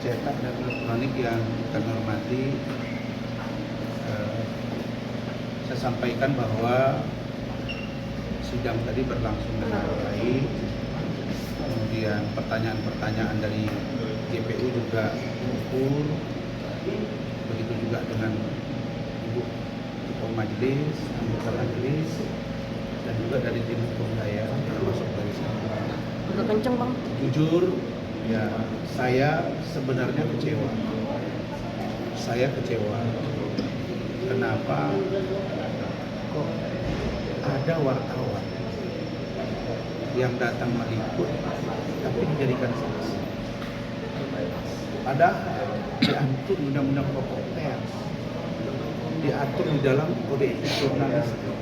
cetak dan elektronik yang kami hormati, saya sampaikan bahwa sidang tadi berlangsung dengan baik. Kemudian pertanyaan-pertanyaan dari GPU juga ukur, begitu juga dengan Ibu Ketua Majelis, anggota Majelis, dan juga dari tim hukum saya, termasuk dari saya. Agak kenceng bang. Jujur, ya saya sebenarnya kecewa. Saya kecewa. Kenapa kok ada wartawan yang datang meliput tapi dijadikan saksi? Padahal diatur undang-undang pokok pers, diatur di dalam kode etik jurnalistik,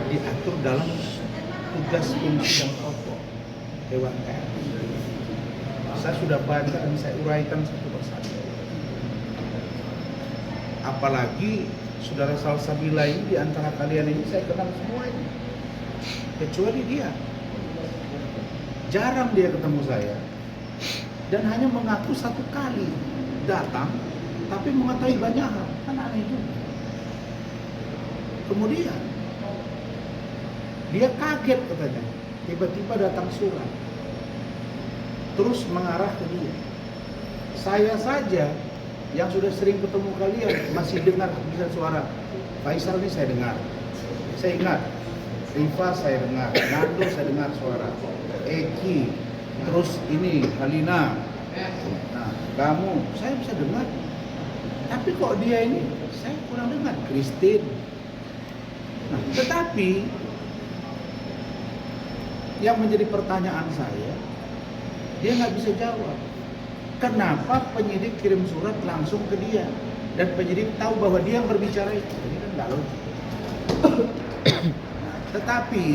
diatur dalam tugas fungsi dan pokok Dewan Pers. Saya sudah baca dan saya uraikan satu persatu. Apalagi saudara Salsabila ini, di antara kalian ini saya kenal semua ini, kecuali dia. Jarang dia ketemu saya dan hanya mengaku satu kali datang, tapi mengetahui banyak hal. Kan aneh juga. Kemudian dia kaget katanya, tiba-tiba datang surat, terus mengarah ke dia. Saya saja yang sudah sering ketemu kalian masih dengar bisa suara Faisal ini, saya dengar, saya ingat. Rifa saya dengar, Nando saya dengar suara, Eki, terus ini Halina, nah kamu saya bisa dengar. Tapi kok dia ini saya kurang dengar, Christine. Nah, tetapi yang menjadi pertanyaan saya, dia nggak bisa jawab. Kenapa penyidik kirim surat langsung ke dia dan penyidik tahu bahwa dia yang berbicara itu? Ini kan nggak logis. Tetapi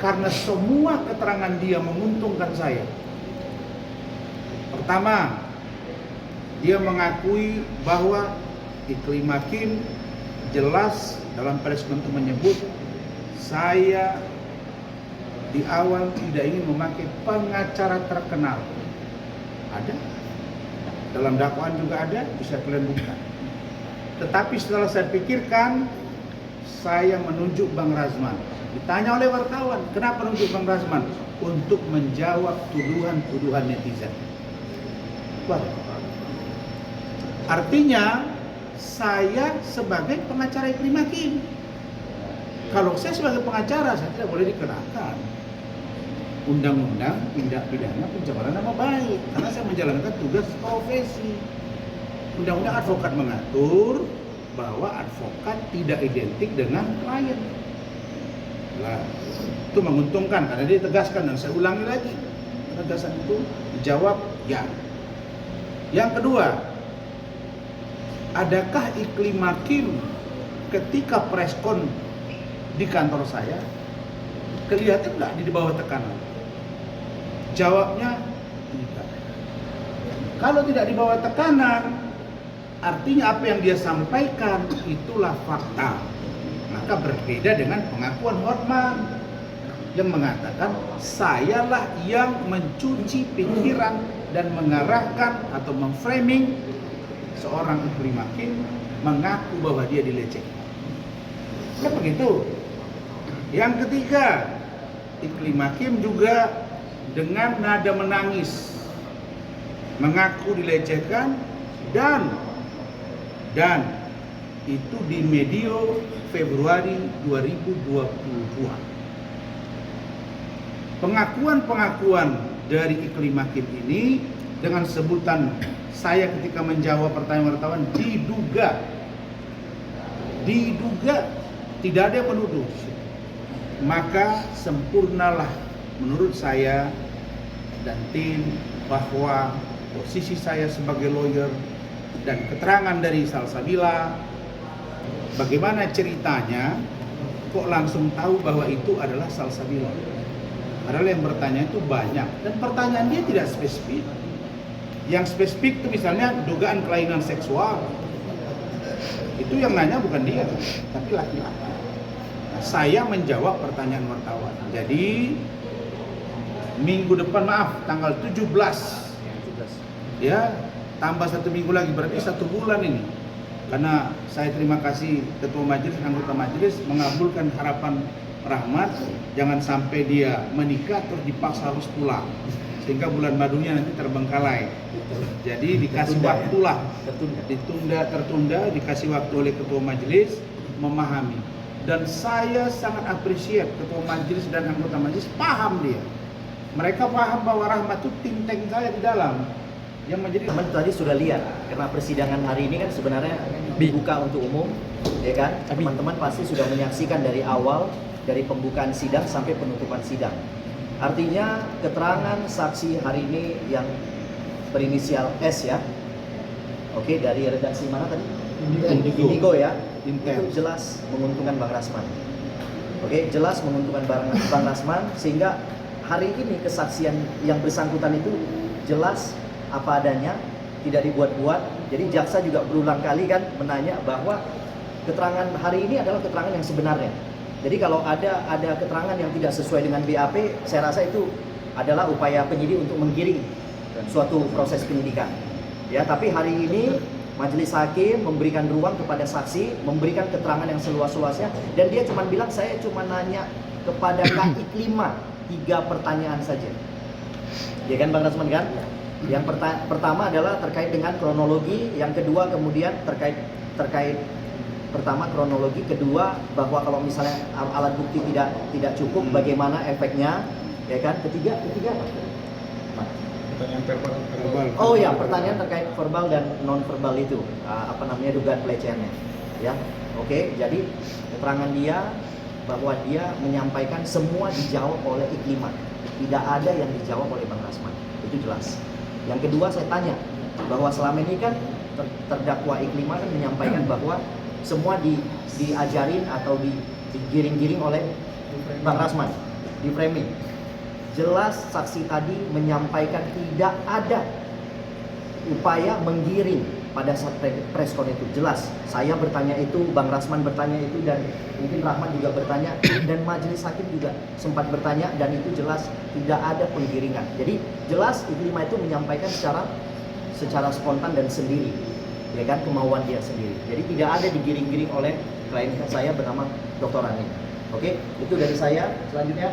karena semua keterangan dia menguntungkan saya. Pertama, dia mengakui bahwa Iklim Hakim jelas dalam preskon itu menyebut saya di awal tidak ingin memakai pengacara terkenal. Ada dalam dakwaan juga ada, bisa kalian buka. Tetapi setelah saya pikirkan, saya menunjuk Bang Razman. Ditanya oleh wartawan, kenapa menunjuk Bang Razman? Untuk menjawab tuduhan-tuduhan netizen. Wah. Artinya saya sebagai pengacara Iklim Hakim. Kalau saya sebagai pengacara, saya tidak boleh dikenakan Undang-Undang Tindak Pidana Pencemaran Nama Baik, karena saya menjalankan tugas profesi. Undang-Undang advokat mengatur bahwa advokat tidak identik dengan klien. Nah, itu menguntungkan karena dia tegaskan, dan saya ulangi lagi, penegasan itu dijawab ya. Yang kedua, adakah Iklim Hakim ketika preskon di kantor saya kelihatan nggak di bawah tekanan? Jawabnya tidak. Kalau tidak di bawah tekanan, artinya apa yang dia sampaikan itulah fakta. Maka berbeda dengan pengakuan Hotman yang mengatakan sayalah yang mencuci pikiran dan mengarahkan atau memframing seorang Iklim Hakim mengaku bahwa dia dilecehkan. Ya begitu. Yang ketiga, Iklim Hakim juga dengan nada menangis mengaku dilecehkan dan itu di medio Februari 2022. Pengakuan-pengakuan dari Iklim Hakim ini dengan sebutan saya ketika menjawab pertanyaan wartawan diduga, tidak ada yang menuduh. Maka sempurnalah menurut saya dan tim bahwa posisi saya sebagai lawyer dan keterangan dari Salsabila, bagaimana ceritanya kok langsung tahu bahwa itu adalah Salsabila. Padahal yang bertanya itu banyak dan pertanyaan dia tidak spesifik. Yang spesifik itu misalnya dugaan kelainan seksual, itu yang nanya bukan dia, tapi laki-laki. Nah, saya menjawab pertanyaan wartawan. Jadi minggu depan, maaf, tanggal 17 Ya, tambah 1 minggu lagi, berarti 1 bulan ini. Karena saya terima kasih Ketua Majelis, anggota Majelis mengabulkan harapan Rahmat, jangan sampai dia menikah terus dipaksa harus pulang, sehingga bulan madunya nanti terbengkalai. Jadi dikasih waktulah, tertunda, dikasih waktu oleh Ketua Majelis memahami. Dan saya sangat apresiat Ketua Majelis dan anggota Majelis paham dia. Mereka paham bahwa Rahmat itu tim tank saya di dalam. Yang menjadi teman tadi sudah lihat, karena persidangan hari ini kan sebenarnya dibuka untuk umum, ya kan? Teman-teman pasti sudah menyaksikan dari awal, dari pembukaan sidang sampai penutupan sidang. Artinya keterangan saksi hari ini yang berinisial S ya, oke, dari redaksi mana tadi? Indigo ya, itu jelas menguntungkan Bang Rasman. Oke, jelas menguntungkan Bang Rasman, sehingga hari ini kesaksian yang bersangkutan itu jelas apa adanya, tidak dibuat-buat. Jadi jaksa juga berulang kali kan menanya bahwa keterangan hari ini adalah keterangan yang sebenarnya. Jadi kalau ada keterangan yang tidak sesuai dengan BAP, saya rasa itu adalah upaya penyidik untuk menggiring suatu proses penyidikan. Ya, tapi hari ini majelis hakim memberikan ruang kepada saksi, memberikan keterangan yang seluas-luasnya, dan dia cuma bilang saya cuma nanya kepada Kak Iklima 3 pertanyaan saja. Ya kan Bang Rasman kan? Yang pertama adalah terkait dengan kronologi, yang kedua kemudian terkait pertama kronologi, kedua bahwa kalau misalnya alat bukti tidak cukup bagaimana efeknya, ya kan? Ketiga apa? pertanyaan verbal. Oh ya, pertanyaan terkait verbal dan non verbal itu, dugaan pelecehannya, ya. Oke, jadi keterangan dia bahwa dia menyampaikan semua dijawab oleh Iklima, tidak ada yang dijawab oleh Bang Rasman, itu jelas. Yang kedua saya tanya bahwa selama ini kan terdakwa Iklima kan menyampaikan bahwa semua diajarin atau digiring-giring oleh Bang Rasman, di framing. Jelas saksi tadi menyampaikan tidak ada upaya menggiring pada saat press con itu. Jelas saya bertanya itu, Bang Rasman bertanya itu, dan mungkin Rahmat juga bertanya, dan majelis hakim juga sempat bertanya, dan itu jelas tidak ada penggiringan. Jadi jelas Iklima itu menyampaikan secara spontan dan sendiri, ya kan, kemauan dia sendiri. Jadi tidak ada digiring-giring oleh klien saya bernama Dr. Rani. Oke, itu dari saya. Selanjutnya